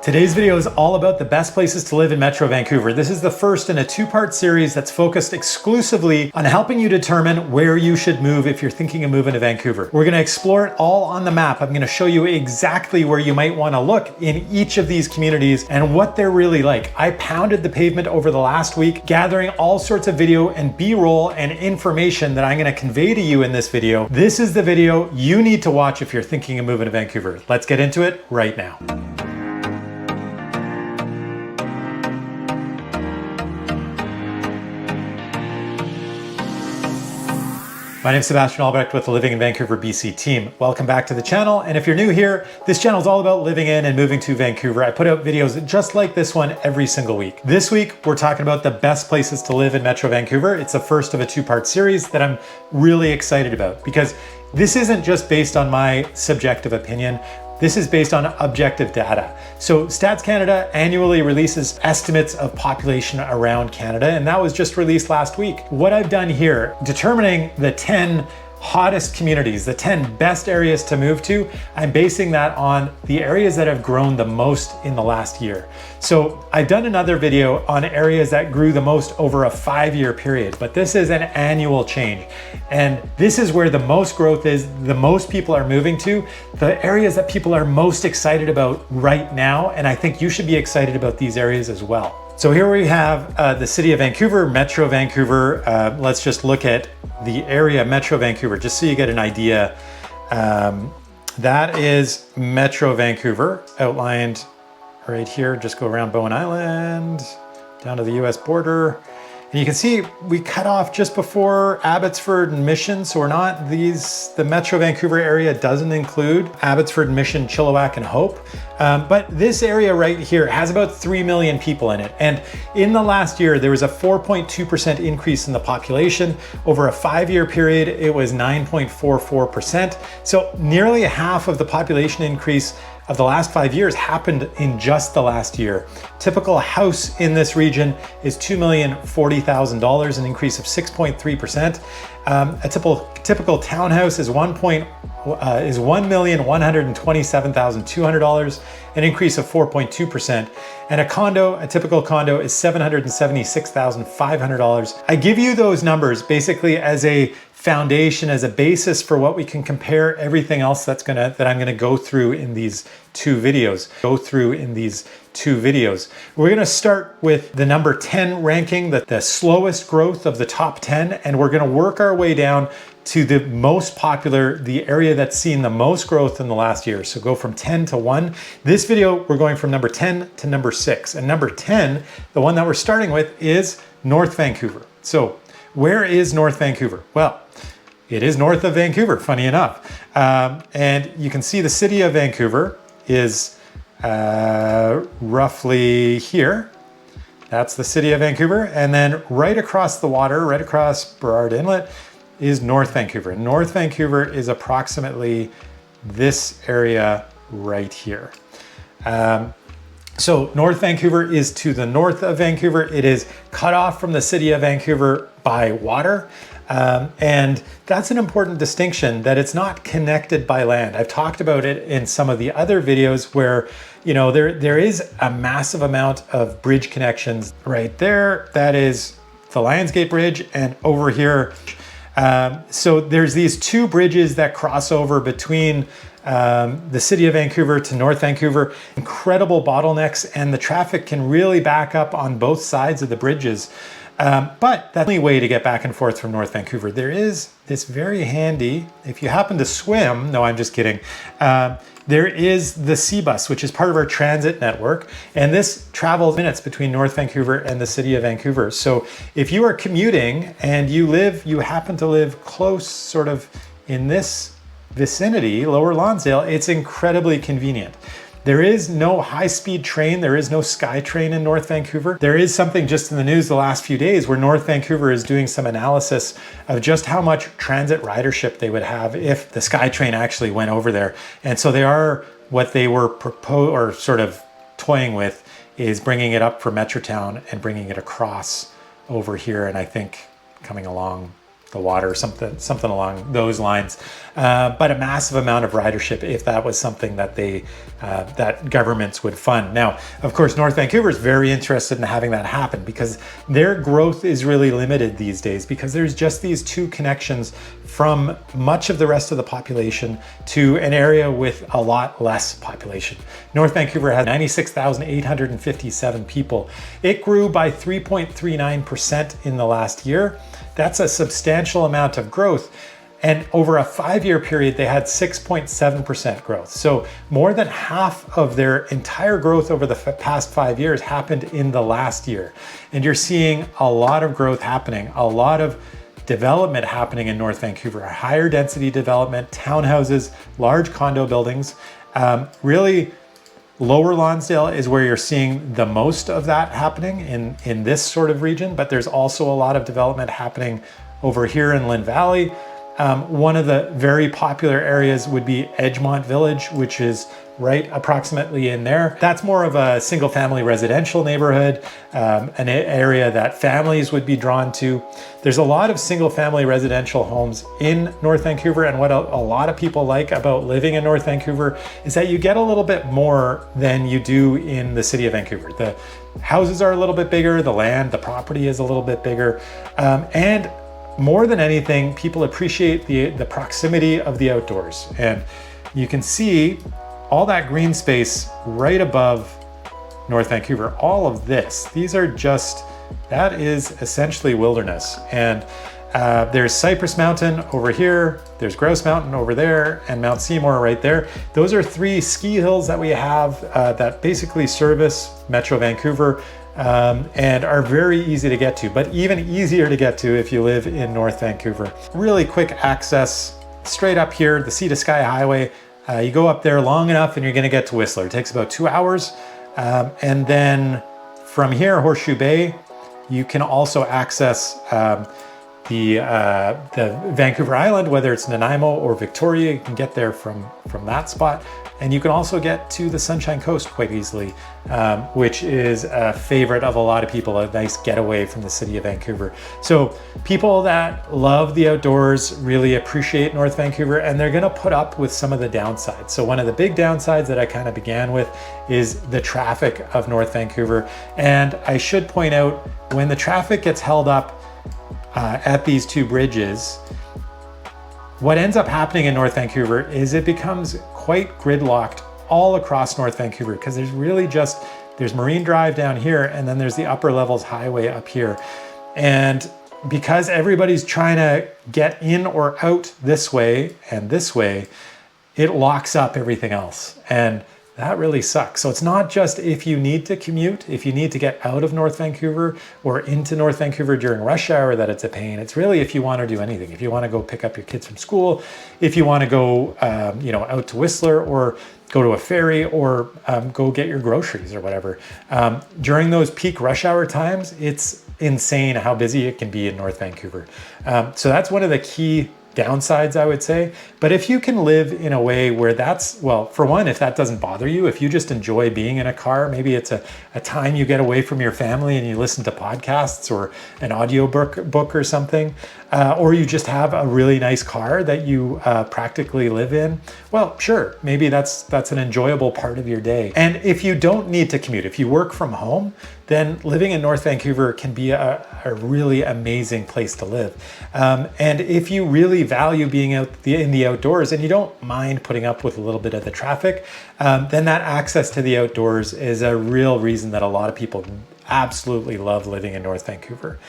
Today's video is all about the best places to live in Metro Vancouver. This is the first in a two-part series that's focused exclusively on helping you determine where you should move if you're thinking of moving to Vancouver. We're gonna explore it all on the map. I'm gonna show you exactly where you might wanna look in each of these communities and what they're really like. I pounded the pavement over the last week, gathering all sorts of video and B-roll and information that I'm gonna convey to you in this video. This is the video you need to watch if you're thinking of moving to Vancouver. Let's get into it right now. My name is Sebastian Albrecht with the Living in Vancouver BC team. Welcome back to the channel. And if you're new here, this channel is all about living in and moving to Vancouver. I put out videos just like this one every single week. This week, we're talking about the best places to live in Metro Vancouver. It's the first of a two-part series that I'm really excited about because this isn't just based on my subjective opinion. This is based on objective data. So Stats Canada annually releases estimates of population around Canada, and that was just released last week. What I've done here, determining the 10 hottest communities, the 10 best areas to move to, I'm basing that on the areas that have grown the most in the last year. So I've done another video on areas that grew the most over a 5-year period, but this is an annual change. And this is where the most growth is, the most people are moving to, the areas that people are most excited about right now. And I think you should be excited about these areas as well. So here we have the city of Vancouver, Metro Vancouver. Let's just look at the area Metro Vancouver, just so you get an idea. That is Metro Vancouver, outlined right here. Just go around Bowen Island, down to the US border. And you can see we cut off just before Abbotsford and Mission. So we're not the Metro Vancouver area doesn't include Abbotsford, Mission, Chilliwack, and Hope. But this area right here has about 3 million people in it. And in the last year, there was a 4.2% increase in the population. Over a 5-year period, it was 9.44%. So nearly half of the population increase of the last 5 years happened in just the last year. Typical house in this region is $2,040,000, an increase of 6.3%. A typical townhouse is $1,127,200, an increase of 4.2%. And a typical condo is $776,500. I give you those numbers basically as a foundation, as a basis for what we can compare everything else that I'm gonna go through in these two videos. We're gonna start with the number 10 ranking, the slowest growth of the top 10, and we're gonna work our way down to the most popular, the area that's seen the most growth in the last year. So go from 10 to 1. This video, we're going from number 10 to number 6. And number 10, the one that we're starting with, is North Vancouver. So where is North Vancouver? Well, it is north of Vancouver, funny enough. And you can see the city of Vancouver is roughly here. That's the city of Vancouver. And then right across the water, right across Burrard Inlet, is North Vancouver. North Vancouver is approximately this area right here. So North Vancouver is to the north of Vancouver. It is cut off from the city of Vancouver by water. And that's an important distinction, that it's not connected by land. I've talked about it in some of the other videos where, you know, there is a massive amount of bridge connections right there. That is the Lionsgate Bridge, and over here. So there's these two bridges that cross over between the city of Vancouver to North Vancouver. Incredible bottlenecks, and the traffic can really back up on both sides of the bridges. But that's the only way to get back and forth from North Vancouver. There is this very handy, if you happen to swim, no, I'm just kidding. There is the Sea Bus, which is part of our transit network. And this travels minutes between North Vancouver and the city of Vancouver. So if you are commuting and you happen to live close, sort of in this vicinity, Lower Lonsdale, it's incredibly convenient. There is no high-speed train. There is no SkyTrain in North Vancouver. There is something just in the news the last few days where North Vancouver is doing some analysis of just how much transit ridership they would have if the SkyTrain actually went over there. And so what they were sort of toying with is bringing it up for Metrotown and bringing it across over here. And I think coming along the water, something along those lines. But a massive amount of ridership if that was something that that governments would fund. Now, of course, North Vancouver is very interested in having that happen because their growth is really limited these days because there's just these two connections from much of the rest of the population to an area with a lot less population. North Vancouver has 96,857 people. It grew by 3.39% in the last year. That's a substantial amount of growth. And over a 5-year period, they had 6.7% growth. So more than half of their entire growth over the past 5 years happened in the last year. And you're seeing a lot of growth happening, a lot of development happening in North Vancouver, higher density development, townhouses, large condo buildings. Really, Lower Lonsdale is where you're seeing the most of that happening in this sort of region, but there's also a lot of development happening over here in Lynn Valley. One of the very popular areas would be Edgemont Village, which is right approximately in there. That's more of a single family residential neighborhood, an area that families would be drawn to. There's a lot of single family residential homes in North Vancouver, and what a lot of people like about living in North Vancouver is that you get a little bit more than you do in the city of Vancouver. The houses are a little bit bigger, the land, the property is a little bit bigger, and more than anything, people appreciate the proximity of the outdoors. And you can see all that green space right above North Vancouver, all of this, that is essentially wilderness. And there's Cypress Mountain over here, there's Grouse Mountain over there, and Mount Seymour right there. Those are 3 ski hills that we have that basically service Metro Vancouver and are very easy to get to, but even easier to get to if you live in North Vancouver. Really quick access straight up here, the Sea to Sky Highway. You go up there long enough and you're gonna get to Whistler. It takes about 2 hours. And then from here, Horseshoe Bay, you can also access the Vancouver Island, whether it's Nanaimo or Victoria. You can get there from that spot. And you can also get to the Sunshine Coast quite easily, which is a favorite of a lot of people, a nice getaway from the city of Vancouver. So people that love the outdoors really appreciate North Vancouver, and they're gonna put up with some of the downsides. So one of the big downsides that I kind of began with is the traffic of North Vancouver. And I should point out, when the traffic gets held up at these 2 bridges, what ends up happening in North Vancouver is it becomes quite gridlocked all across North Vancouver because there's Marine Drive down here, and then there's the Upper Levels Highway up here. And because everybody's trying to get in or out this way and this way, it locks up everything else. And that really sucks. So it's not just if you need to commute, if you need to get out of North Vancouver or into North Vancouver during rush hour that it's a pain. It's really if you want to do anything. If you want to go pick up your kids from school, if you want to go out to Whistler or go to a ferry or go get your groceries or whatever. During those peak rush hour times, it's insane how busy it can be in North Vancouver. So that's one of the key downsides, I would say. But if you can live in a way where for one, if that doesn't bother you, if you just enjoy being in a car, maybe it's a time you get away from your family and you listen to podcasts or an audio book or something, or you just have a really nice car that you practically live in, well, sure, maybe that's an enjoyable part of your day. And if you don't need to commute, if you work from home, then living in North Vancouver can be a really amazing place to live. And if you really value being in the outdoors and you don't mind putting up with a little bit of the traffic, then that access to the outdoors is a real reason that a lot of people absolutely love living in North Vancouver.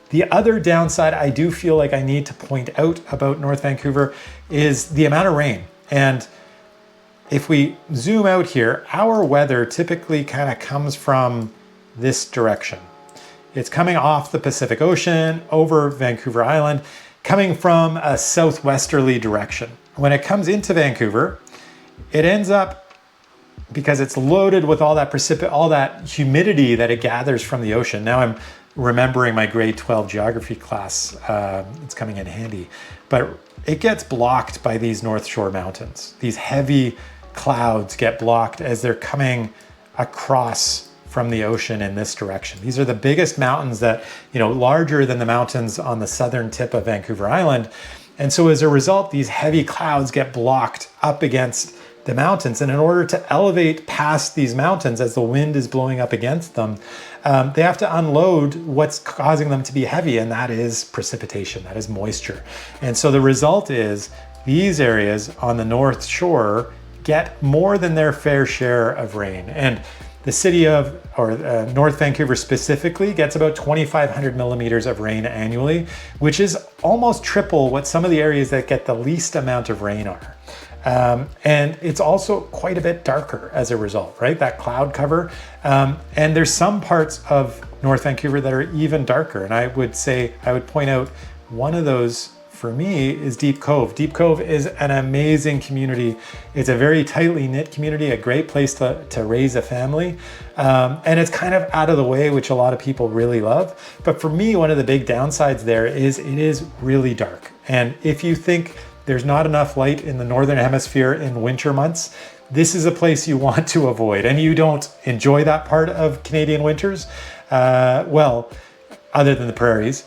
The other downside I do feel like I need to point out about North Vancouver is the amount of rain. And if we zoom out here, our weather typically kind of comes from this direction. It's coming off the Pacific Ocean over Vancouver Island, coming from a southwesterly direction. When it comes into Vancouver, it ends up, because it's loaded with all that humidity that it gathers from the ocean. Now I'm remembering my grade 12 geography class. It's coming in handy, but it gets blocked by these North Shore mountains. These heavy clouds get blocked as they're coming across from the ocean in this direction. These are the biggest mountains that, larger than the mountains on the southern tip of Vancouver Island. And so as a result, these heavy clouds get blocked up against the mountains. And in order to elevate past these mountains as the wind is blowing up against them, they have to unload what's causing them to be heavy, and that is precipitation, that is moisture. And so the result is these areas on the North Shore get more than their fair share of rain. And the city of, North Vancouver specifically, gets about 2,500 millimeters of rain annually, which is almost triple what some of the areas that get the least amount of rain are. And it's also quite a bit darker as a result, right? That cloud cover. And there's some parts of North Vancouver that are even darker. And I would point out one of those for me is Deep Cove. Deep Cove is an amazing community. It's a very tightly knit community, a great place to raise a family. And it's kind of out of the way, which a lot of people really love. But for me, one of the big downsides there is it is really dark. And if you think there's not enough light in the Northern Hemisphere in winter months, this is a place you want to avoid. And you don't enjoy that part of Canadian winters, other than the prairies,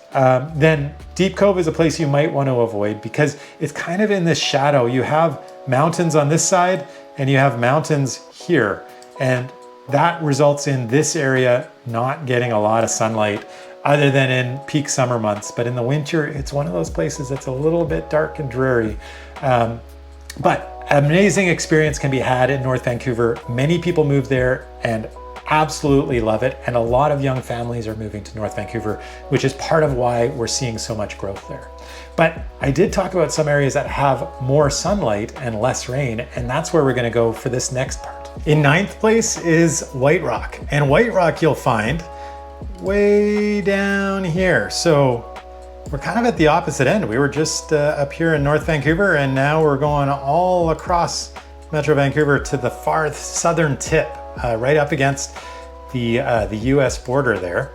then Deep Cove is a place you might want to avoid because it's kind of in this shadow. You have mountains on this side and you have mountains here. And that results in this area not getting a lot of sunlight other than in peak summer months. But in the winter, it's one of those places that's a little bit dark and dreary. But amazing experience can be had in North Vancouver. Many people move there and absolutely love it. And a lot of young families are moving to North Vancouver, which is part of why we're seeing so much growth there. But I did talk about some areas that have more sunlight and less rain, and that's where we're gonna go for this next part. In ninth place is White Rock. And White Rock you'll find way down here. So we're kind of at the opposite end. We were just up here in North Vancouver, and now we're going all across Metro Vancouver to the far southern tip, right up against the US border there.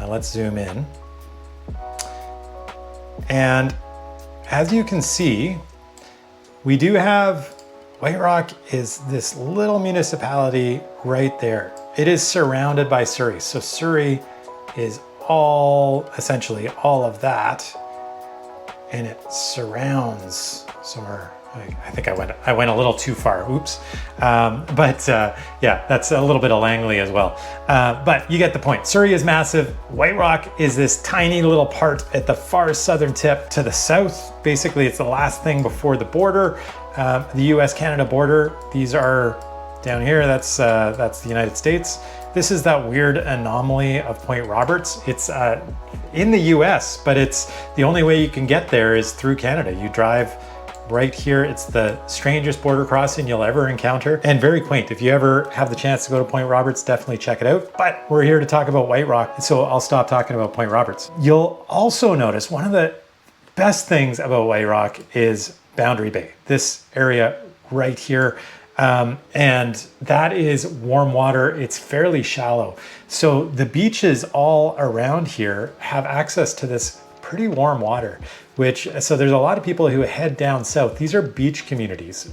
Let's zoom in. And as you can see, we do have, White Rock is this little municipality right there. It is surrounded by Surrey. So Surrey is essentially all of that, and it surrounds somewhere. I think I went a little too far, oops. Yeah, that's a little bit of Langley as well. But you get the point. Surrey is massive. White Rock is this tiny little part at the far southern tip to the south. Basically, it's the last thing before the border, the US-Canada border. These are down here, that's the United States. This is that weird anomaly of Point Roberts. It's in the US, but it's the only way you can get there is through Canada. You drive right here. It's the strangest border crossing you'll ever encounter, and very quaint. If you ever have the chance to go to Point Roberts, definitely check it out. But we're here to talk about White Rock, so I'll stop talking about Point Roberts. You'll also notice one of the best things about White Rock is Boundary Bay, this area right here. And that is warm water. It's fairly shallow. So the beaches all around here have access to this pretty warm water, so there's a lot of people who head down south. These are beach communities.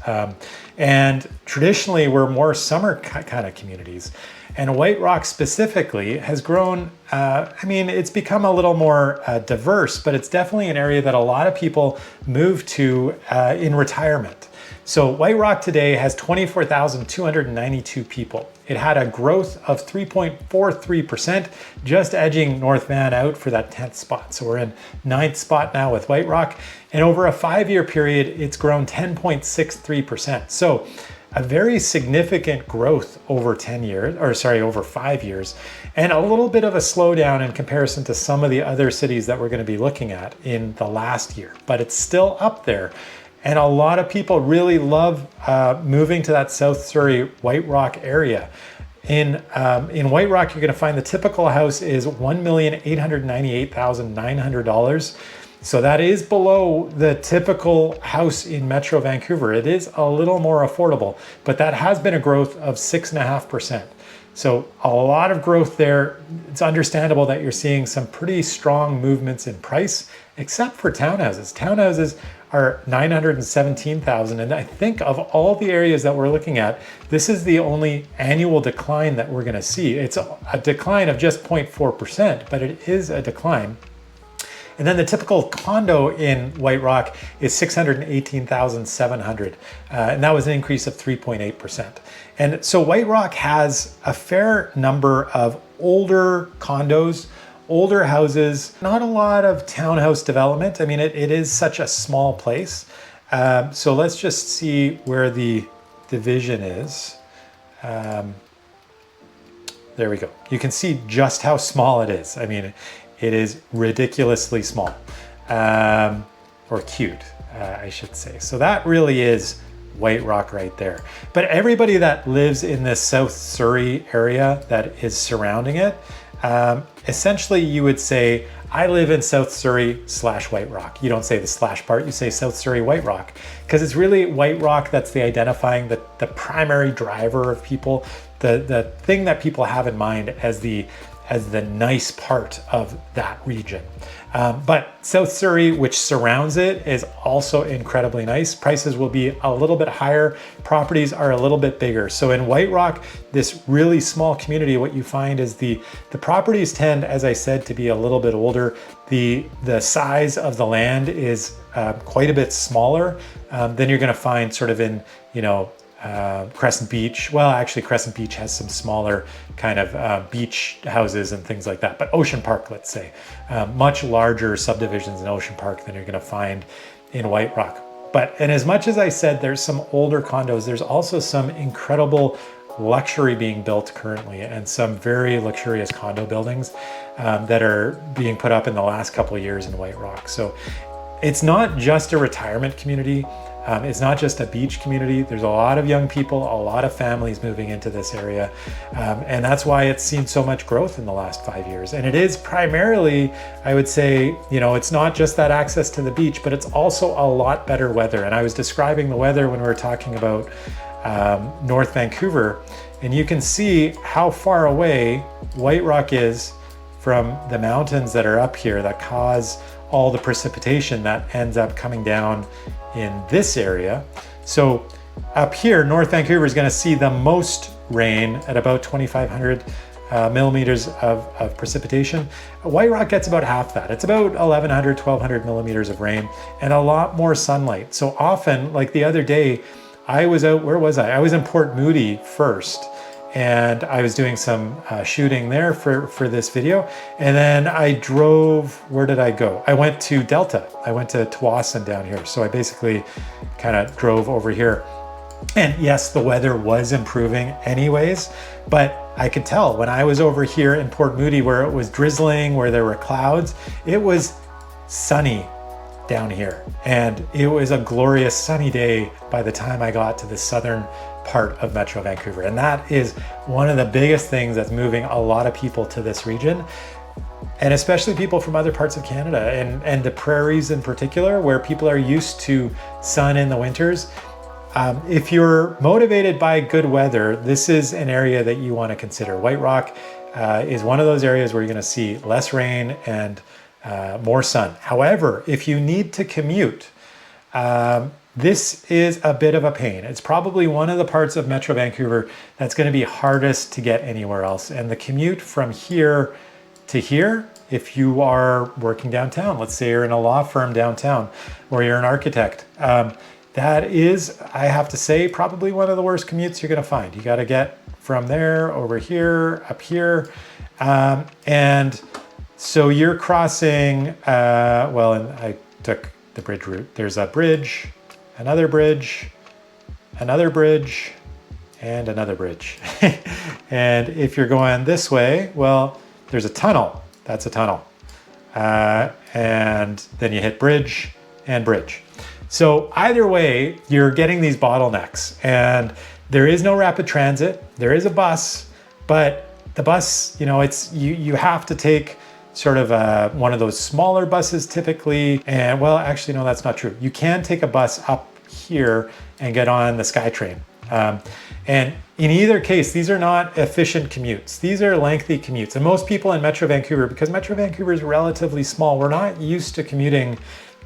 And traditionally we're more summer kind of communities. And White Rock specifically has grown, it's become a little more diverse, but it's definitely an area that a lot of people move to in retirement. So White Rock today has 24,292 people. It had a growth of 3.43%, just edging North Van out for that 10th spot. So we're in 9th spot now with White Rock. And over a 5-year period, it's grown 10.63%. So a very significant growth over 5 years, and a little bit of a slowdown in comparison to some of the other cities that we're going to be looking at in the last year, but it's still up there. And a lot of people really love moving to that South Surrey White Rock area. In White Rock, you're going to find the typical house is $1,898,900. So that is below the typical house in Metro Vancouver. It is a little more affordable, but that has been a growth of 6.5%. So a lot of growth there. It's understandable that you're seeing some pretty strong movements in price, except for townhouses. Townhouses are 917,000. And I think of all the areas that we're looking at, this is the only annual decline that we're gonna see. It's a decline of just 0.4%, but it is a decline. And then the typical condo in White Rock is 618,700, and that was an increase of 3.8%. And so White Rock has a fair number of older condos, older houses, not a lot of townhouse development. I mean, it is such a small place. So let's just see where the division is. There we go. You can see just how small it is. I mean, it is ridiculously small, or cute, I should say. So that really is White Rock right there. But everybody that lives in this South Surrey area that is surrounding it, essentially you would say, I live in South Surrey / White Rock. You don't say the slash part, you say South Surrey White Rock, because it's really White Rock that's the identifying, the primary driver of people, the thing that people have in mind as the nice part of that region. But South Surrey, which surrounds it, is also incredibly nice. Prices will be a little bit higher. Properties are a little bit bigger. So in White Rock, this really small community, what you find is the properties tend, as I said, to be a little bit older. The size of the land is quite a bit smaller than you're gonna find sort of in, Crescent Beach. Well, actually Crescent Beach has some smaller kind of beach houses and things like that, but Ocean Park, let's say, much larger subdivisions in Ocean Park than you're gonna find in White Rock. And as much as I said, there's some older condos, there's also some incredible luxury being built currently, and some very luxurious condo buildings that are being put up in the last couple of years in White Rock. So it's not just a retirement community. It's not just a beach community. There's a lot of young people, a lot of families moving into this area. And that's why it's seen so much growth in the last 5 years. And it is primarily, I would say, it's not just that access to the beach, but it's also a lot better weather. And I was describing the weather when we were talking about North Vancouver, and you can see how far away White Rock is from the mountains that are up here that cause all the precipitation that ends up coming down in this area. So up here, North Vancouver is going to see the most rain at about 2,500 millimeters of precipitation. White Rock gets about half that. It's about 1,100, 1,200 millimeters of rain and a lot more sunlight. So often, like the other day, I was out, where was I? I was in Port Moody first, and I was doing some shooting there for this video. And then I drove, where did I go? I went to Delta. I went to Tsawwassen down here. So I basically kind of drove over here. And yes, the weather was improving anyways, but I could tell when I was over here in Port Moody where it was drizzling, where there were clouds, it was sunny down here. And it was a glorious sunny day by the time I got to the southern part of Metro Vancouver. And that is one of the biggest things that's moving a lot of people to this region, and especially people from other parts of Canada and the prairies in particular, where people are used to sun in the winters. If you're motivated by good weather, this is an area that you want to consider. White Rock is one of those areas where you're going to see less rain and more sun. However, if you need to commute, this is a bit of a pain. It's probably one of the parts of Metro Vancouver that's going to be hardest to get anywhere else. And the commute from here to here, if you are working downtown, let's say you're in a law firm downtown, or you're an architect, that is, I have to say, probably one of the worst commutes you're going to find. You got to get from there over here, up here. And so you're crossing, and I took the bridge route. There's a bridge, another bridge, another bridge, and another bridge. And if you're going this way, well, there's a tunnel. That's a tunnel. And then you hit bridge and bridge. So either way, you're getting these bottlenecks, and there is no rapid transit. There is a bus, but the bus, you have to take sort of one of those smaller buses typically. And well, actually, no, that's not true. You can take a bus up here and get on the SkyTrain. And in either case, these are not efficient commutes. These are lengthy commutes. And most people in Metro Vancouver, because Metro Vancouver is relatively small, we're not used to commuting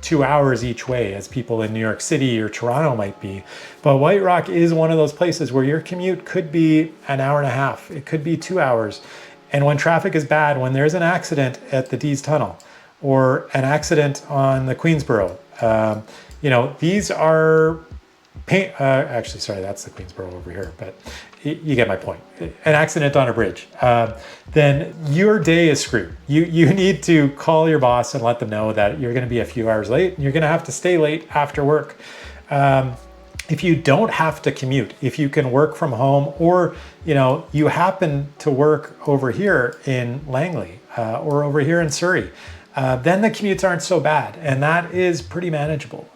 2 hours each way as people in New York City or Toronto might be. But White Rock is one of those places where your commute could be an hour and a half. It could be 2 hours. And when traffic is bad, when there's an accident at the Dees Tunnel or an accident on the Queensboro, these are actually, sorry, that's the Queensboro over here, but you get my point. An accident on a bridge, then your day is screwed. You need to call your boss and let them know that you're going to be a few hours late and you're going to have to stay late after work. If you don't have to commute, if you can work from home, or you happen to work over here in Langley or over here in Surrey, then the commutes aren't so bad, and that is pretty manageable.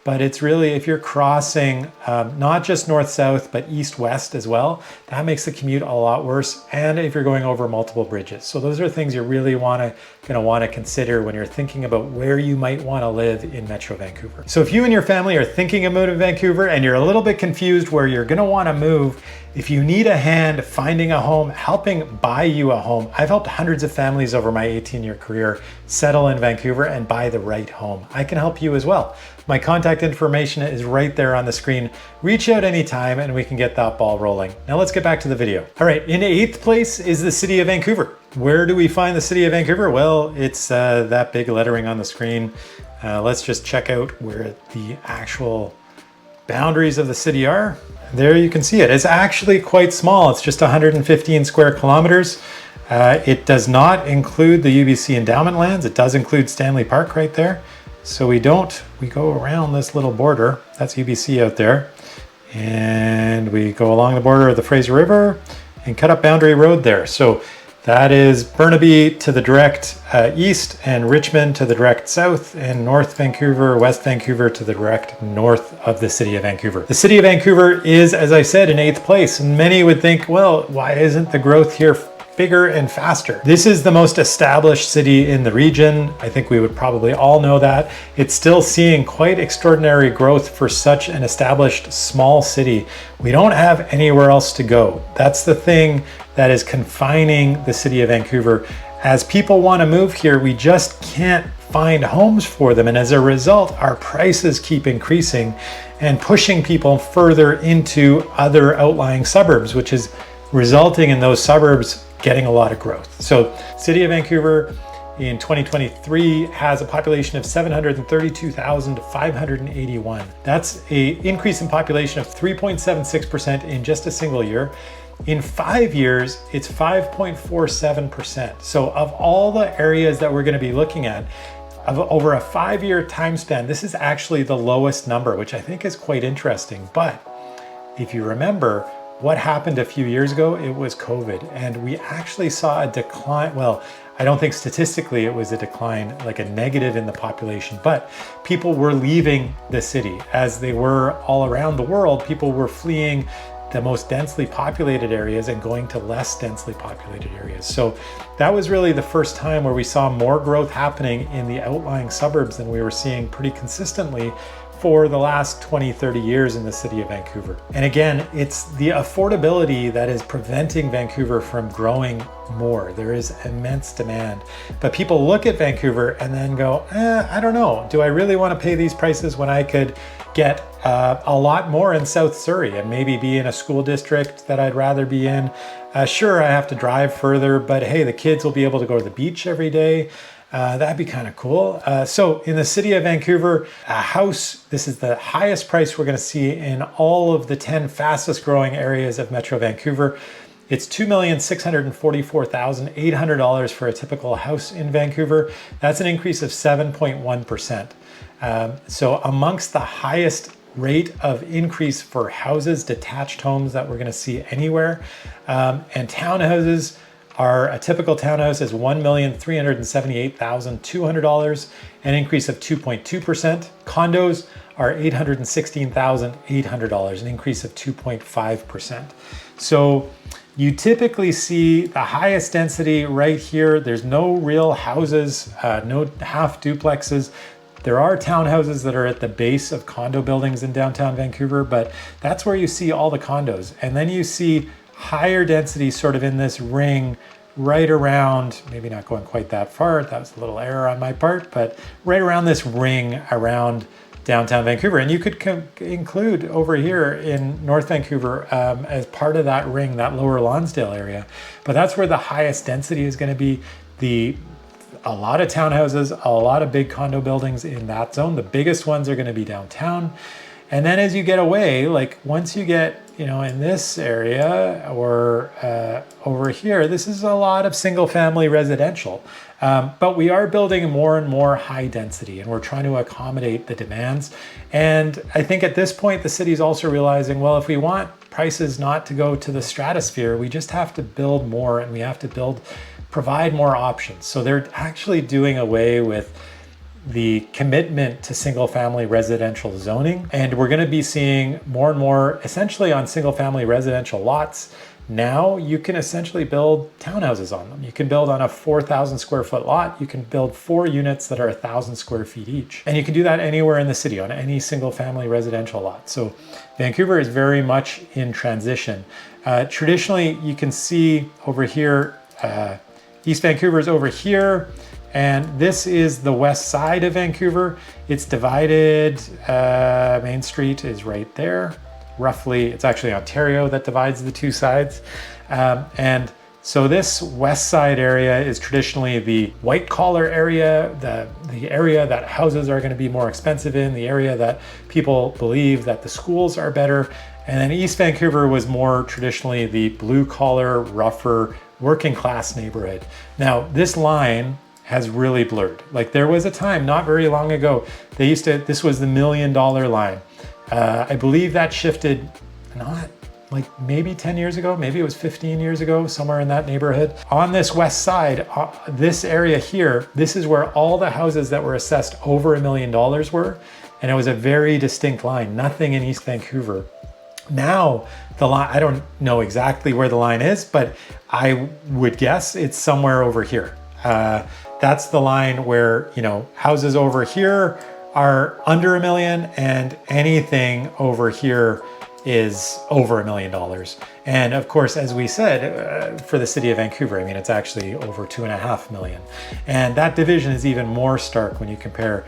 But it's really, if you're crossing not just north-south, but east-west as well, that makes the commute a lot worse. And if you're going over multiple bridges. So those are things you really going to want to consider when you're thinking about where you might want to live in Metro Vancouver. So if you and your family are thinking of moving to Vancouver and you're a little bit confused where you're going to want to move, if you need a hand finding a home, helping buy you a home, I've helped hundreds of families over my 18-year career settle in Vancouver and buy the right home. I can help you as well. My contact information is right there on the screen. Reach out anytime and we can get that ball rolling. Now let's get back to the video. All right, in 8th place is the city of Vancouver. Where do we find the city of Vancouver? Well, it's that big lettering on the screen. Let's just check out where the actual boundaries of the city are. There you can see it. It's actually quite small. It's just 115 square kilometers. It does not include the UBC endowment lands. It does include Stanley Park right there. So we go around this little border. That's UBC out there. And we go along the border of the Fraser River and cut up Boundary Road there. So that is Burnaby to the direct east, and Richmond to the direct south, and North Vancouver, West Vancouver to the direct north of the city of Vancouver. The city of Vancouver is, as I said, in 8th place. And many would think, well, why isn't the growth here bigger and faster? This is the most established city in the region. I think we would probably all know that. It's still seeing quite extraordinary growth for such an established small city. We don't have anywhere else to go. That's the thing that is confining the city of Vancouver. As people want to move here, we just can't find homes for them. And as a result, our prices keep increasing and pushing people further into other outlying suburbs, which is resulting in those suburbs getting a lot of growth. So city of Vancouver in 2023 has a population of 732,581. That's an increase in population of 3.76% in just a single year. In 5 years, it's 5.47%. So of all the areas that we're going to be looking at, over a 5-year time span, this is actually the lowest number, which I think is quite interesting. But if you remember, what happened a few years ago, it was COVID, and we actually saw a decline. Well, I don't think statistically it was a decline, like a negative in the population, but people were leaving the city as they were all around the world. People were fleeing the most densely populated areas and going to less densely populated areas. So that was really the first time where we saw more growth happening in the outlying suburbs than we were seeing pretty consistently for the last 20, 30 years in the city of Vancouver. And again, it's the affordability that is preventing Vancouver from growing more. There is immense demand, but people look at Vancouver and then go, I don't know, do I really want to pay these prices when I could get a lot more in South Surrey and maybe be in a school district that I'd rather be in? Sure, I have to drive further, but hey, the kids will be able to go to the beach every day. That'd be kind of cool. So in the city of Vancouver, a house, this is the highest price we're going to see in all of the 10 fastest growing areas of Metro Vancouver. It's $2,644,800 for a typical house in Vancouver. That's an increase of 7.1%. So amongst the highest rate of increase for houses, detached homes that we're going to see anywhere. And townhouses, a typical townhouse is $1,378,200, an increase of 2.2%. Condos are $816,800, an increase of 2.5%. So you typically see the highest density right here. There's no real houses, no half duplexes. There are townhouses that are at the base of condo buildings in downtown Vancouver, but that's where you see all the condos. And then you see higher density sort of in this ring right around, maybe not going quite that far, that was a little error on my part, but right around this ring around downtown Vancouver. And you could include over here in North Vancouver as part of that ring, that Lower Lonsdale area. But that's where the highest density is going to be. A lot of townhouses, a lot of big condo buildings in that zone. The biggest ones are going to be downtown. And then as you get away, like once you get, in this area or over here, this is a lot of single family residential. But we are building more and more high density, and we're trying to accommodate the demands. And I think at this point, the city is also realizing, well, if we want prices not to go to the stratosphere, we just have to build more, and we have to provide more options. So they're actually doing away with the commitment to single family residential zoning. And we're going to be seeing more and more essentially on single family residential lots. Now you can essentially build townhouses on them. You can build on a 4,000 square foot lot. You can build 4 units that are 1,000 square feet each. And you can do that anywhere in the city on any single family residential lot. So Vancouver is very much in transition. Traditionally, you can see over here, East Vancouver is over here. And this is the west side of Vancouver. It's divided, Main Street is right there. Roughly, it's actually Ontario that divides the two sides. And so this west side area is traditionally the white collar area, the area that houses are going to be more expensive in, the area that people believe that the schools are better. And then East Vancouver was more traditionally the blue collar, rougher, working class neighborhood. Now, this line has really blurred. Like there was a time not very long ago, this was the $1 million line. I believe that shifted not like maybe 10 years ago, maybe it was 15 years ago, somewhere in that neighborhood. On this west side, this area here, this is where all the houses that were assessed over $1 million were. And it was a very distinct line, nothing in East Vancouver. Now, the line, I don't know exactly where the line is, but I would guess it's somewhere over here. That's the line where, houses over here are under $1 million and anything over here is over $1 million. And of course, as we said, for the city of Vancouver, it's actually over $2.5 million. And that division is even more stark when you compare,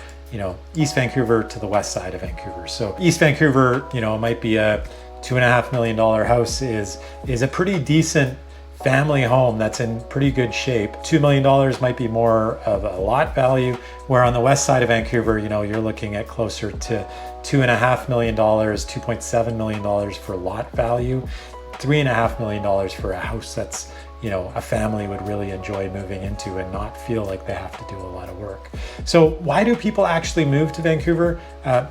East Vancouver to the west side of Vancouver. So East Vancouver, might be a $2.5 million house is a pretty decent family home that's in pretty good shape. $2 million might be more of a lot value, where on the west side of Vancouver, you're looking at closer to $2.5 million, $2.7 million for lot value, $3.5 million for a house that's, a family would really enjoy moving into and not feel like they have to do a lot of work. So why do people actually move to Vancouver,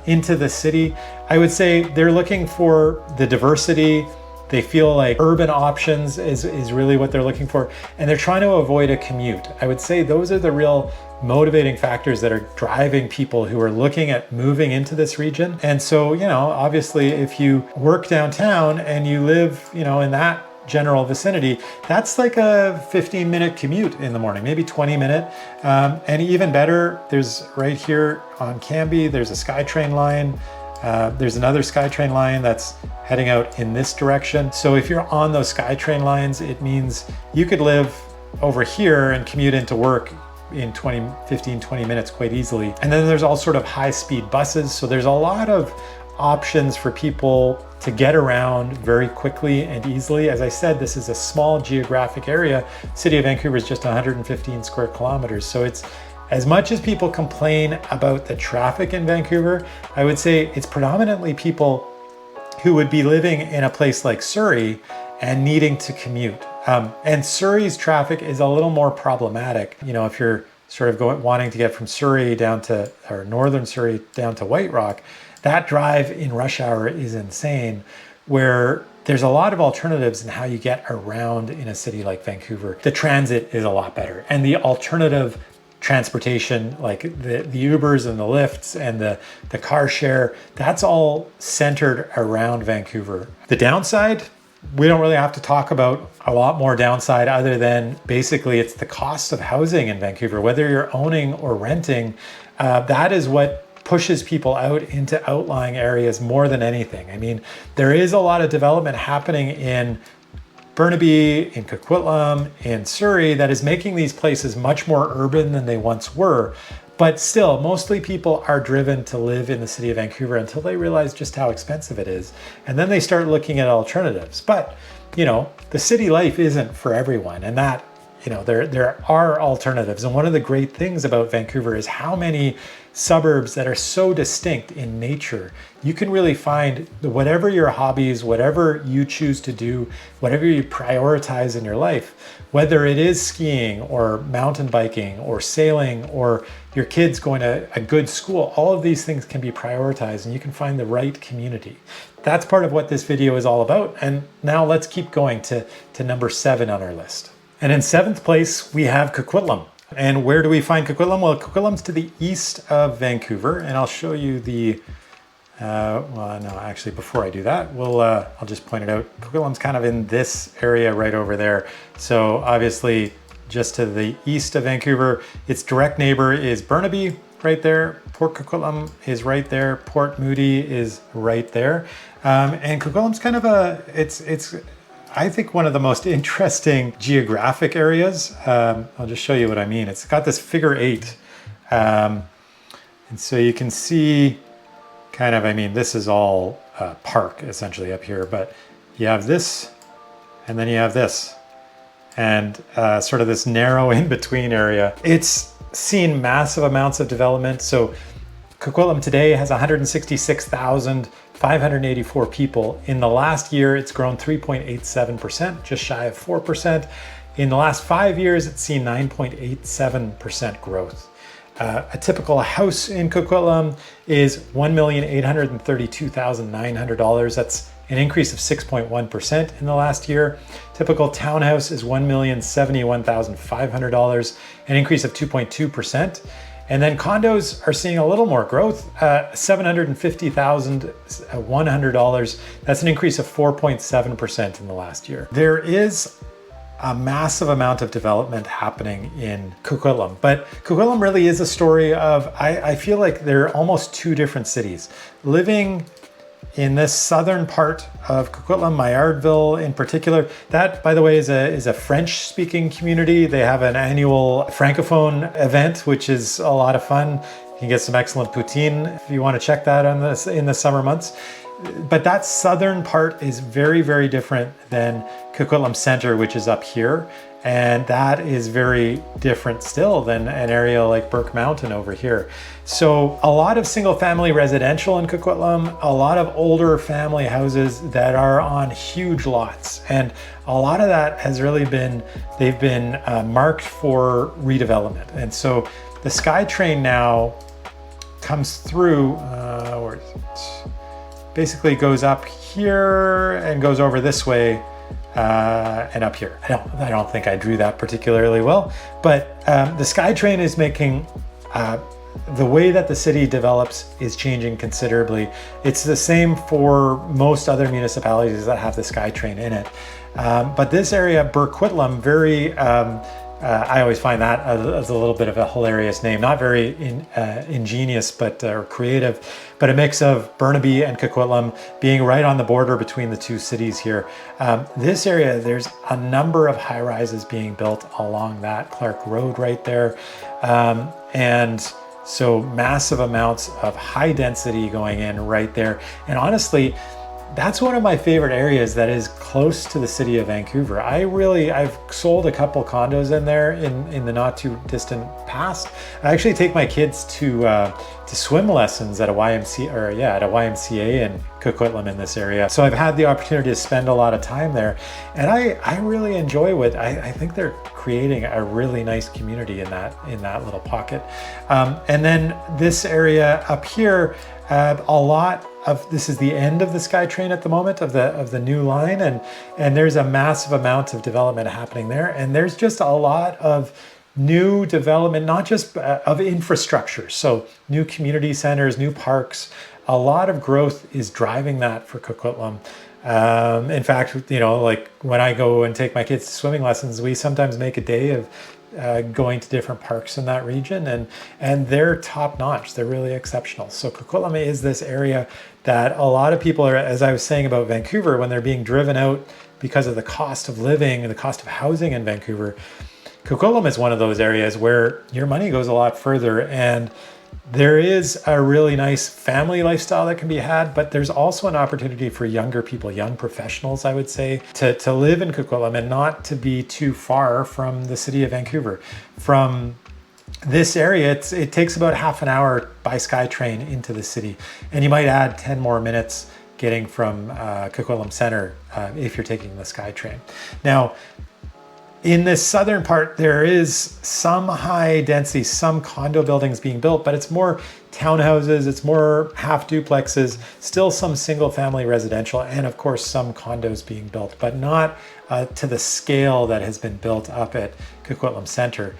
into the city? I would say they're looking for the diversity. They feel like urban options is really what they're looking for. And they're trying to avoid a commute. I would say those are the real motivating factors that are driving people who are looking at moving into this region. And so, obviously if you work downtown and you live, in that general vicinity, that's like a 15-minute commute in the morning, maybe 20-minute. And even better, there's right here on Cambie, there's a SkyTrain line. There's another SkyTrain line that's heading out in this direction. So if you're on those SkyTrain lines, it means you could live over here and commute into work in 15, 20 minutes quite easily. And then there's all sort of high-speed buses. So there's a lot of options for people to get around very quickly and easily. As I said, this is a small geographic area. City of Vancouver is just 115 square kilometers. So it's, as much as people complain about the traffic in Vancouver, I would say it's predominantly people who would be living in a place like Surrey and needing to commute. And Surrey's traffic is a little more problematic. If you're sort of wanting to get from Surrey down to, or northern Surrey down to White Rock, that drive in rush hour is insane, where there's a lot of alternatives in how you get around in a city like Vancouver. The transit is a lot better, and the alternative transportation, like the Ubers and the Lyfts and the car share, that's all centered around Vancouver. The downside, we don't really have to talk about a lot more downside other than basically it's the cost of housing in Vancouver. Whether you're owning or renting, that is what pushes people out into outlying areas more than anything. I mean, there is a lot of development happening in Burnaby, in Coquitlam, in Surrey that is making these places much more urban than they once were. But still, mostly people are driven to live in the city of Vancouver until they realize just how expensive it is. And then they start looking at alternatives. But, you know, the city life isn't for everyone. And that, you know, there are alternatives. And one of the great things about Vancouver is how many suburbs that are so distinct in nature. You can really find whatever your hobbies, whatever you choose to do, whatever you prioritize in your life, whether it is skiing or mountain biking or sailing or your kids going to a good school, all of these things can be prioritized and you can find the right community. That's part of what this video is all about. And now let's keep going to number 7 on our list. And in 7th place, we have Coquitlam. And where do we find Coquitlam? Well, Coquitlam's to the east of Vancouver, and I'll show you the, well, no, actually, before I do that, I'll just point it out. Coquitlam's kind of in this area right over there. So obviously, just to the east of Vancouver, its direct neighbor is Burnaby, right there. Port Coquitlam is right there. Port Moody is right there. And Coquitlam's kind of it's I think one of the most interesting geographic areas. I'll just show you what I mean. It's got this figure 8. And so you can see kind of, I mean, this is all park essentially up here, but you have this and then you have this and sort of this narrow in-between area. It's seen massive amounts of development. So Coquitlam today has 166,584 people. In the last year, it's grown 3.87%, just shy of 4%. In the last 5 years, it's seen 9.87% growth. A typical house in Coquitlam is $1,832,900. That's an increase of 6.1% in the last year. Typical townhouse is $1,071,500, an increase of 2.2%. And then condos are seeing a little more growth, $750,100. That's an increase of 4.7% in the last year. There is a massive amount of development happening in Coquitlam, but Coquitlam really is a story of, I feel like they're almost two different cities. Living in this southern part of Coquitlam, Maillardville in particular, that, by the way, is a French-speaking community. They have an annual Francophone event, which is a lot of fun. You can get some excellent poutine if you want to check that on this in the summer months. But that southern part is very, very different than Coquitlam Center, which is up here. And that is very different still than an area like Burke Mountain over here. So a lot of single family residential in Coquitlam, a lot of older family houses that are on huge lots. And a lot of that has really been, they've been marked for redevelopment. And so the SkyTrain now comes through, where is it? Basically goes up here and goes over this way and up here. I don't think I drew that particularly well, but the SkyTrain is making, the way that the city develops is changing considerably. It's the same for most other municipalities that have the SkyTrain in it. But this area, Burquitlam, very, I always find that as a little bit of a hilarious name, not very ingenious, but or creative, but a mix of Burnaby and Coquitlam being right on the border between the two cities here. This area, there's a number of high rises being built along that Clark Road right there. And so massive amounts of high density going in right there. And honestly, that's one of my favorite areas that is close to the city of Vancouver. I've sold a couple condos in there in the not too distant past. I actually take my kids to swim lessons at a YMCA in Coquitlam in this area. So I've had the opportunity to spend a lot of time there, and I really enjoy what I think they're creating a really nice community in that little pocket. And then this area up here, a lot of this is the end of the SkyTrain at the moment of the new line, and there's a massive amount of development happening there, and there's just a lot of new development, not just of infrastructure, so new community centers, new parks. A lot of growth is driving that for Coquitlam. In fact, you know, like when I go and take my kids to swimming lessons, we sometimes make a day of going to different parks in that region, and they're top notch. They're really exceptional. So Coquitlam is this area that a lot of people are, as I was saying about Vancouver, when they're being driven out because of the cost of living and the cost of housing in Vancouver, Coquitlam is one of those areas where your money goes a lot further, and there is a really nice family lifestyle that can be had, but there's also an opportunity for younger people, young professionals, I would say, to live in Coquitlam and not to be too far from the city of Vancouver. From this area, it takes about half an hour by SkyTrain into the city, and you might add 10 more minutes getting from Coquitlam Center if you're taking the SkyTrain. Now, in this southern part, there is some high density, some condo buildings being built, but it's more townhouses, it's more half duplexes, still some single family residential, and of course some condos being built, but not to the scale that has been built up at Coquitlam Center.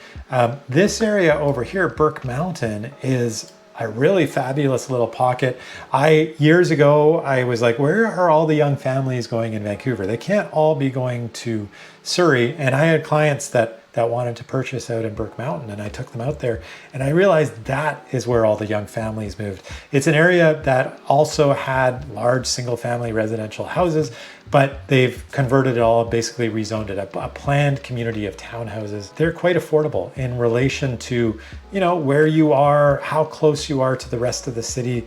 This area over here, Burke Mountain, is a really fabulous little pocket. Years ago, I was like, where are all the young families going in Vancouver? They can't all be going to Surrey. And I had clients that wanted to purchase out in Burke Mountain, and I took them out there, and I realized that is where all the young families moved. It's an area that also had large single family residential houses, but they've converted it all, basically rezoned it, a planned community of townhouses. They're quite affordable in relation to, where you are, how close you are to the rest of the city.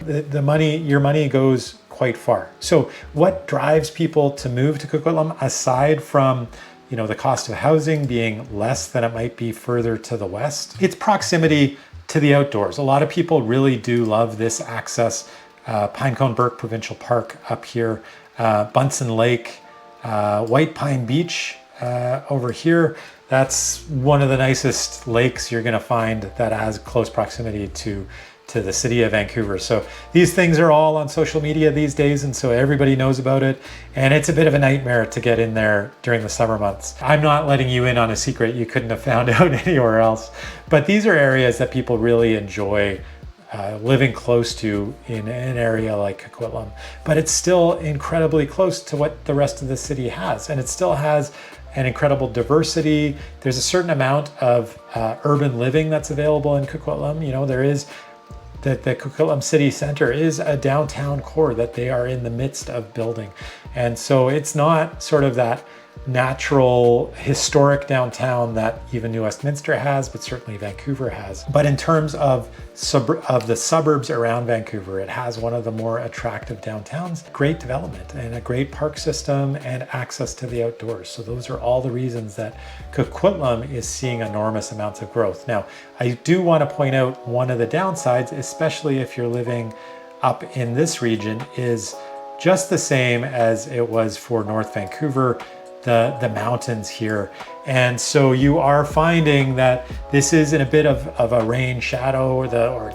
Your money goes quite far. So what drives people to move to Coquitlam, aside from the cost of housing being less than it might be further to the west? It's proximity to the outdoors. A lot of people really do love this access. Pinecone Burke Provincial Park up here, Bunsen Lake, White Pine Beach over here. That's one of the nicest lakes you're gonna find that has close proximity to the city of Vancouver. So these things are all on social media these days, and so everybody knows about it, and it's a bit of a nightmare to get in there during the summer months. I'm not letting you in on a secret you couldn't have found out anywhere else, but these are areas that people really enjoy living close to in an area like Coquitlam. But it's still incredibly close to what the rest of the city has, and it still has an incredible diversity. There's a certain amount of urban living that's available in Coquitlam. There is that the Coquitlam City Center is a downtown core that they are in the midst of building. And so it's not sort of that natural historic downtown that even New Westminster has, but certainly Vancouver has. But in terms of the suburbs around Vancouver, it has one of the more attractive downtowns, great development and a great park system and access to the outdoors. So those are all the reasons that Coquitlam is seeing enormous amounts of growth. Now, I do want to point out one of the downsides, especially if you're living up in this region, is just the same as it was for North Vancouver, the mountains here. And so you are finding that this is in a bit of a rain shadow, or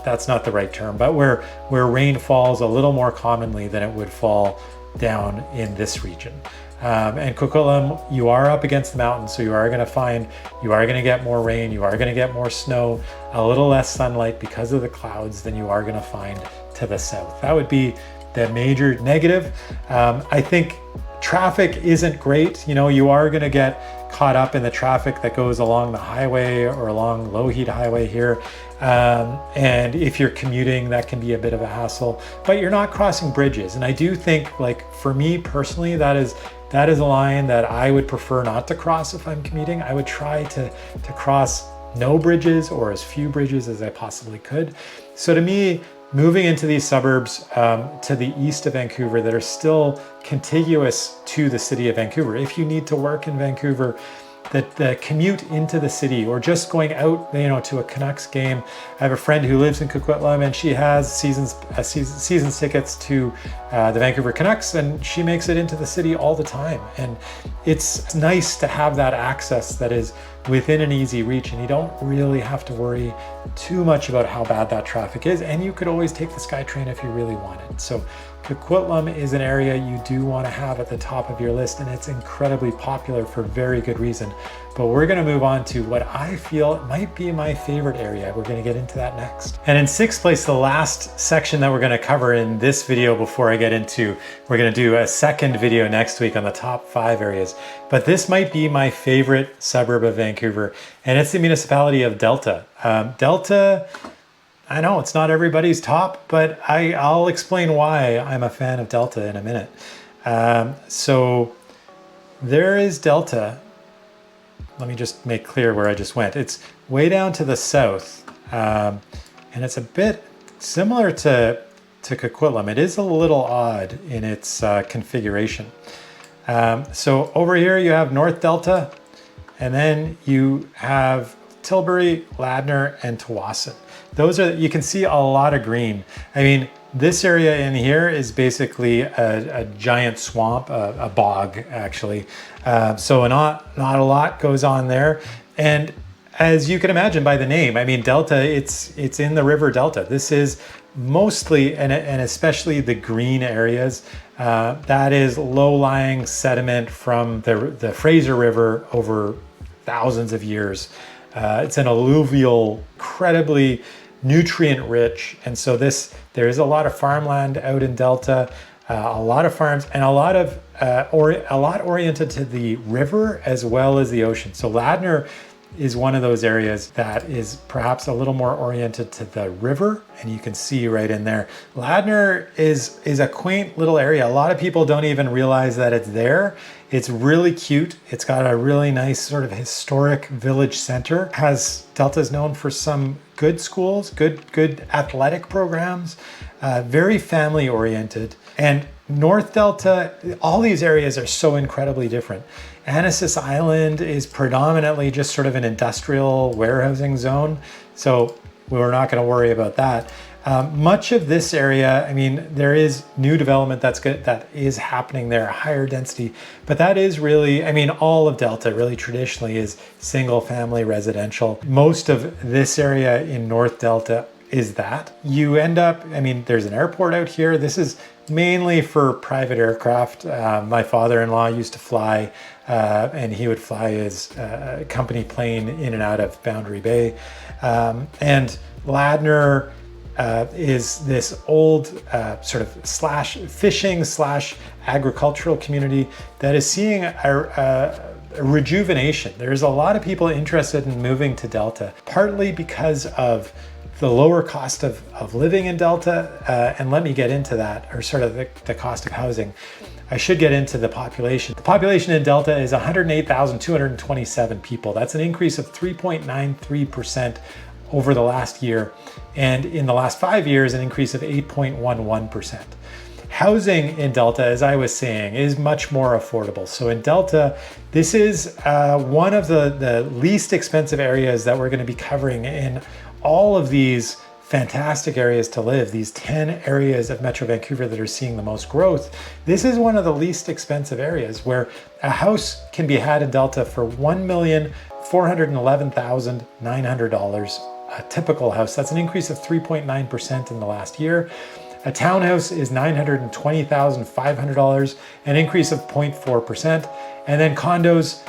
that's not the right term, but where rain falls a little more commonly than it would fall down in this region. And Coquitlam, you are up against the mountains, so you are going to get more rain, you are going to get more snow, a little less sunlight because of the clouds than you are going to find to the south. That would be the major negative. I think traffic isn't great. You are going to get caught up in the traffic that goes along the highway or along Lougheed Highway here. And if you're commuting, that can be a bit of a hassle, but you're not crossing bridges. And I do think, like, for me personally, that is a line that I would prefer not to cross if I'm commuting. I would try to cross no bridges or as few bridges as I possibly could. So to me, moving into these suburbs to the east of Vancouver that are still contiguous to the city of Vancouver, if you need to work in Vancouver, that the commute into the city or just going out, to a Canucks game. I have a friend who lives in Coquitlam, and she has season tickets to the Vancouver Canucks, and she makes it into the city all the time. And it's nice to have that access that is within an easy reach, and you don't really have to worry too much about how bad that traffic is. And you could always take the SkyTrain if you really wanted. So Coquitlam is an area you do want to have at the top of your list, and it's incredibly popular for very good reason. But we're going to move on to what I feel might be my favorite area. We're going to get into that next. And in sixth place, the last section that we're going to cover in this video before I get into, we're going to do a second video next week on the top 5 areas. But this might be my favorite suburb of Vancouver, and it's the municipality of Delta. Delta, I know it's not everybody's top, but I'll explain why I'm a fan of Delta in a minute. So there is Delta. Let me just make clear where I just went. It's way down to the south, and it's a bit similar to Coquitlam. It is a little odd in its configuration. So over here you have North Delta, and then you have Tilbury, Ladner, and Tsawwassen. Those are, you can see a lot of green. I mean, this area in here is basically a giant swamp, a bog actually. So not a lot goes on there. And as you can imagine by the name, I mean, Delta, it's in the River Delta. This is mostly, and especially the green areas, that is low-lying sediment from the Fraser River over thousands of years. It's an alluvial, incredibly nutrient rich, and so there is a lot of farmland out in Delta, a lot of farms, and a lot oriented to the river as well as the ocean. So Ladner is one of those areas that is perhaps a little more oriented to the river, and you can see right in there. Ladner is a quaint little area. A lot of people don't even realize that it's there. It's really cute. It's got a really nice sort of historic village center. Delta's known for some good schools, good athletic programs, very family oriented. And North Delta, all these areas are so incredibly different. Annacis Island is predominantly just sort of an industrial warehousing zone, so we're not going to worry about that. Much of this area, I mean, there is new development that is happening there, higher density, but that is really, I mean, all of Delta really traditionally is single family residential. Most of this area in North Delta is that. You end up, I mean, there's an airport out here. This is mainly for private aircraft. My father-in-law used to fly, and he would fly his company plane in and out of Boundary Bay. And Ladner is this old sort of fishing / agricultural community that is seeing a rejuvenation. There's a lot of people interested in moving to Delta, partly because of the lower cost of living in Delta, and let me get into that, or sort of the cost of housing. I should get into the population. The population in Delta is 108,227 people. That's an increase of 3.93% over the last year, and in the last 5 years, an increase of 8.11%. Housing in Delta, as I was saying, is much more affordable. So in Delta, this is one of the least expensive areas that we're going to be covering in all of these fantastic areas to live, these 10 areas of Metro Vancouver that are seeing the most growth. This is one of the least expensive areas where a house can be had in Delta for $1,411,900, a typical house. That's an increase of 3.9% in the last year. A townhouse is $920,500, an increase of 0.4%. And then condos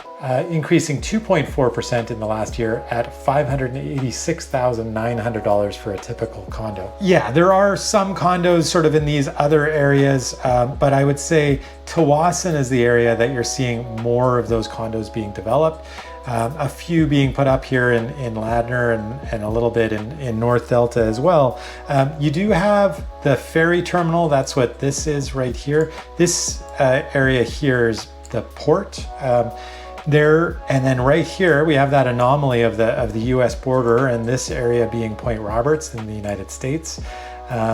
increasing 2.4% in the last year at $586,900 for a typical condo. Yeah, there are some condos sort of in these other areas, but I would say Tsawwassen is the area that you're seeing more of those condos being developed. A few being put up here in Ladner and a little bit in North Delta as well. You do have the ferry terminal. That's what this is right here. This area here is the port. There, and then right here we have that anomaly of the US border, and this area being Point Roberts in the United States.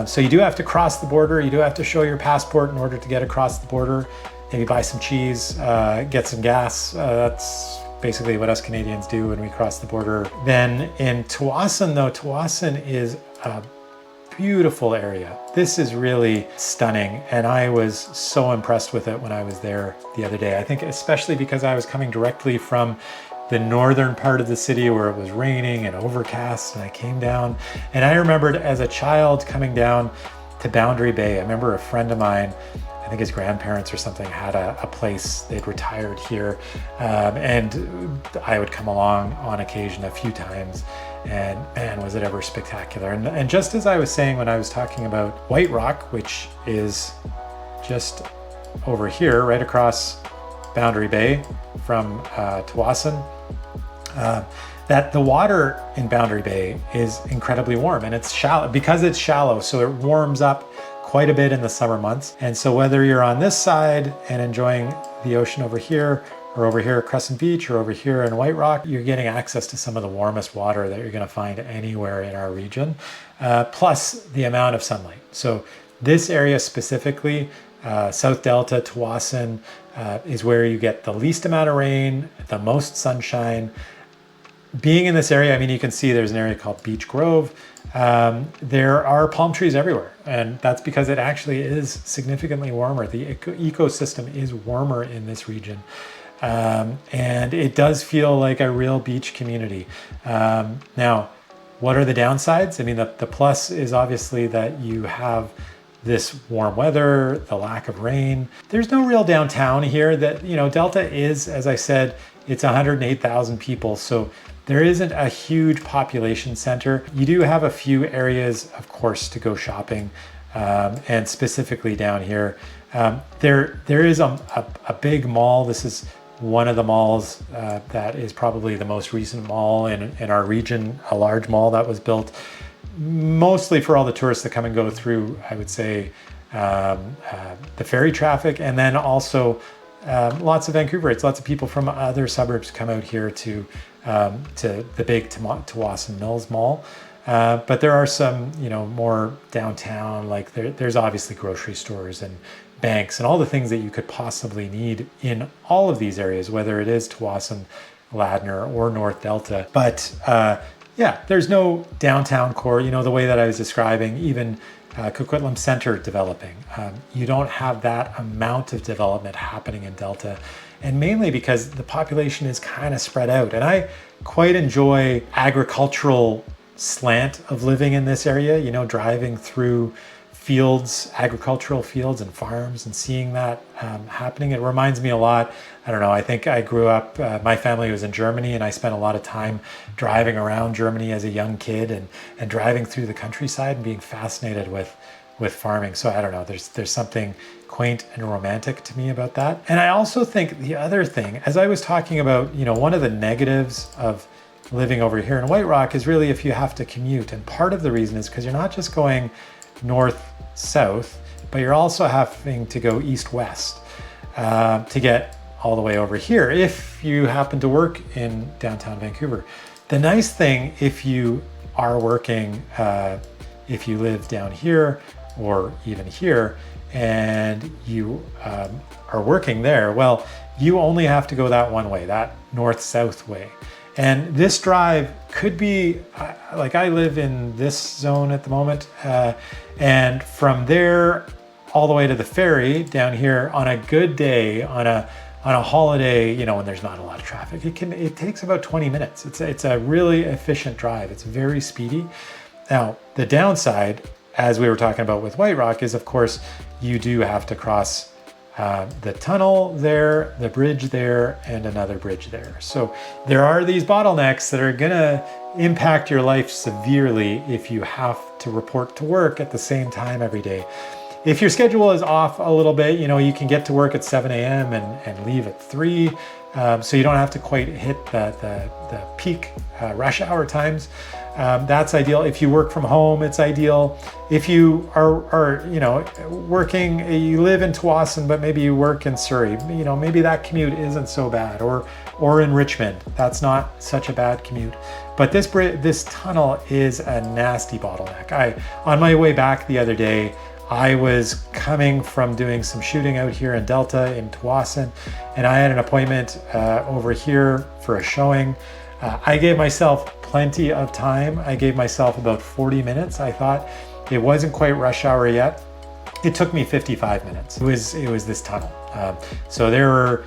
So you do have to cross the border. You do have to show your passport in order to get across the border. Maybe buy some cheese, get some gas. That's basically what us Canadians do when we cross the border. Then in Tsawwassen though, Tsawwassen is a beautiful area. This is really stunning, and I was so impressed with it when I was there the other day. I think especially because I was coming directly from the northern part of the city where it was raining and overcast, and I came down, and I remembered as a child coming down to Boundary Bay. I remember a friend of mine, I think his grandparents or something, had a place. They'd retired here, and I would come along on occasion a few times, and man, was it ever spectacular. And just as I was saying when I was talking about White Rock, which is just over here, right across Boundary Bay from Tawasin, that the water in Boundary Bay is incredibly warm, and it's shallow. Because it's shallow, so it warms up quite a bit in the summer months. And so whether you're on this side and enjoying the ocean over here, or over here at Crescent Beach, or over here in White Rock, you're getting access to some of the warmest water that you're going to find anywhere in our region, plus the amount of sunlight. So this area specifically, South Delta, Tawasin, is where you get the least amount of rain, the most sunshine. Being in this area, I mean, you can see there's an area called Beach Grove. There are palm trees everywhere, and that's because it actually is significantly warmer. The ecosystem is warmer in this region, and it does feel like a real beach community. Now, what are the downsides? I mean, the plus is obviously that you have this warm weather, the lack of rain. There's no real downtown here. That, you know, Delta is, as I said, it's 108,000 people, so there isn't a huge population center. You do have a few areas, of course, to go shopping, and specifically down here. There is a big mall. This is one of the malls that is probably the most recent mall in our region, a large mall that was built mostly for all the tourists that come and go through, I would say, the ferry traffic, and then also lots of Vancouverites, lots of people from other suburbs come out here to the big Tawasin Mills Mall. But there are some, you know, more downtown, like there's obviously grocery stores and banks and all the things that you could possibly need in all of these areas, whether it is Tawasin, Ladner, or North Delta. But yeah, there's no downtown core, you know, the way that I was describing, even Coquitlam Center developing. You don't have that amount of development happening in Delta, and mainly because the population is kind of spread out. And I quite enjoy agricultural slant of living in this area, you know, driving through fields, agricultural fields and farms, and seeing that happening. It reminds me a lot, I don't know, I think I grew up, my family was in Germany, and I spent a lot of time driving around Germany as a young kid, and driving through the countryside and being fascinated with farming. So I don't know, there's something quaint and romantic to me about that. And I also think the other thing, as I was talking about, you know, one of the negatives of living over here in White Rock is really if you have to commute. And part of the reason is because you're not just going north-south, but you're also having to go east-west to get all the way over here if you happen to work in downtown Vancouver. The nice thing, if you are working, if you live down here or even here, and you are working there, well, you only have to go that one way, that north-south way. And this drive could be, like I live in this zone at the moment, and from there all the way to the ferry down here on a good day, on a holiday, you know, when there's not a lot of traffic, it takes about 20 minutes. It's a really efficient drive. It's very speedy. Now, the downside, as we were talking about with White Rock, is of course you do have to cross the tunnel there, the bridge there, and another bridge there. So there are these bottlenecks that are gonna impact your life severely if you have to report to work at the same time every day. If your schedule is off a little bit, you know, you can get to work at 7 a.m. and leave at 3, so you don't have to quite hit the peak rush hour times. That's ideal. If you work from home, it's ideal. If you are you know, working, you live in Tawasin, but maybe you work in Surrey, you know, maybe that commute isn't so bad, or in Richmond, that's not such a bad commute. But this tunnel is a nasty bottleneck. On my way back the other day, I was coming from doing some shooting out here in Delta in Tawasin, and I had an appointment over here for a showing. I gave myself plenty of time. I gave myself about 40 minutes. I thought it wasn't quite rush hour yet. It took me 55 minutes. It was this tunnel. So there were,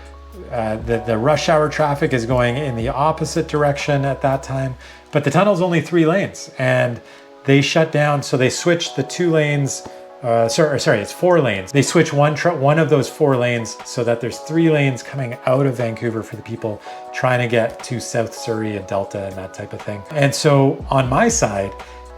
the rush hour traffic is going in the opposite direction at that time, but the tunnel's only 3 lanes, and they shut down. So they switched the 2 lanes sorry, it's 4 lanes. They switch one of those 4 lanes so that there's 3 lanes coming out of Vancouver for the people trying to get to South Surrey and Delta and that type of thing. And so on my side,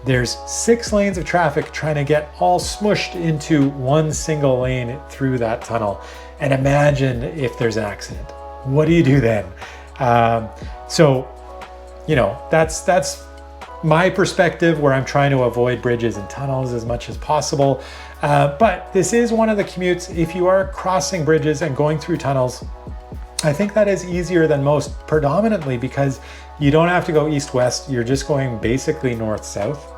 there's 6 lanes of traffic trying to get all smushed into one single lane through that tunnel. And imagine if there's an accident. What do you do then? So, you know, that's my perspective, where I'm trying to avoid bridges and tunnels as much as possible. But this is one of the commutes. If you are crossing bridges and going through tunnels, I think that is easier than most, predominantly because you don't have to go east-west. You're just going basically north-south,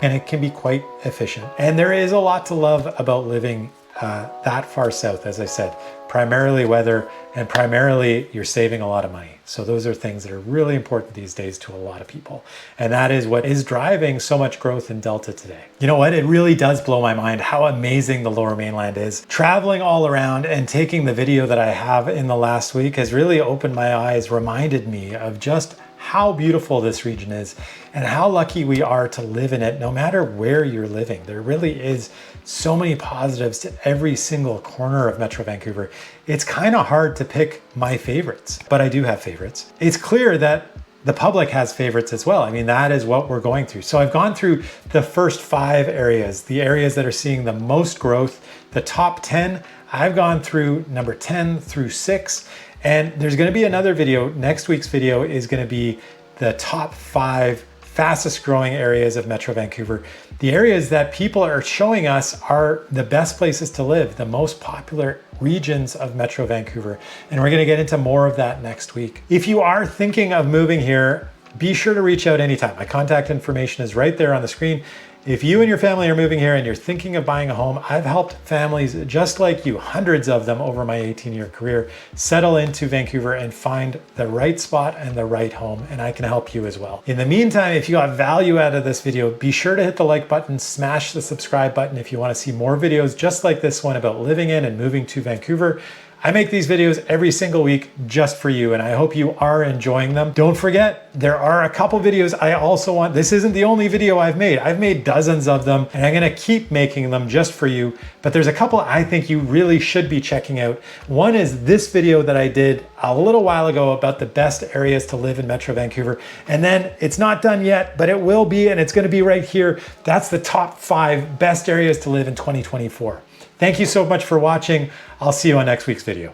and it can be quite efficient. And there is a lot to love about living that far south, as I said. Primarily weather, and primarily you're saving a lot of money. So those are things that are really important these days to a lot of people. And that is what is driving so much growth in Delta today. You know what? It really does blow my mind how amazing the Lower Mainland is. Traveling all around and taking the video that I have in the last week has really opened my eyes, reminded me of just how beautiful this region is and how lucky we are to live in it, no matter where you're living. There really is so many positives to every single corner of Metro Vancouver. It's kind of hard to pick my favorites, but I do have favorites. It's clear that the public has favorites as well. I mean, that is what we're going through. So I've gone through the first 5 areas, the areas that are seeing the most growth, the top 10. I've gone through number 10 through 6. And there's going to be another video. Next week's video is going to be the top 5 fastest growing areas of Metro Vancouver. The areas that people are showing us are the best places to live, the most popular regions of Metro Vancouver. And we're going to get into more of that next week. If you are thinking of moving here, be sure to reach out anytime. My contact information is right there on the screen. If you and your family are moving here and you're thinking of buying a home, I've helped families just like you, hundreds of them over my 18-year career, settle into Vancouver and find the right spot and the right home, and I can help you as well. In the meantime, if you got value out of this video, be sure to hit the like button, smash the subscribe button if you want to see more videos just like this one about living in and moving to Vancouver. I make these videos every single week just for you, and I hope you are enjoying them. Don't forget, there are a couple videos I also want. This isn't the only video I've made. I've made dozens of them, and I'm gonna keep making them just for you. But there's a couple I think you really should be checking out. One is this video that I did a little while ago about the best areas to live in Metro Vancouver. And then it's not done yet, but it will be, and it's gonna be right here. That's the top 5 best areas to live in 2024. Thank you so much for watching. I'll see you on next week's video.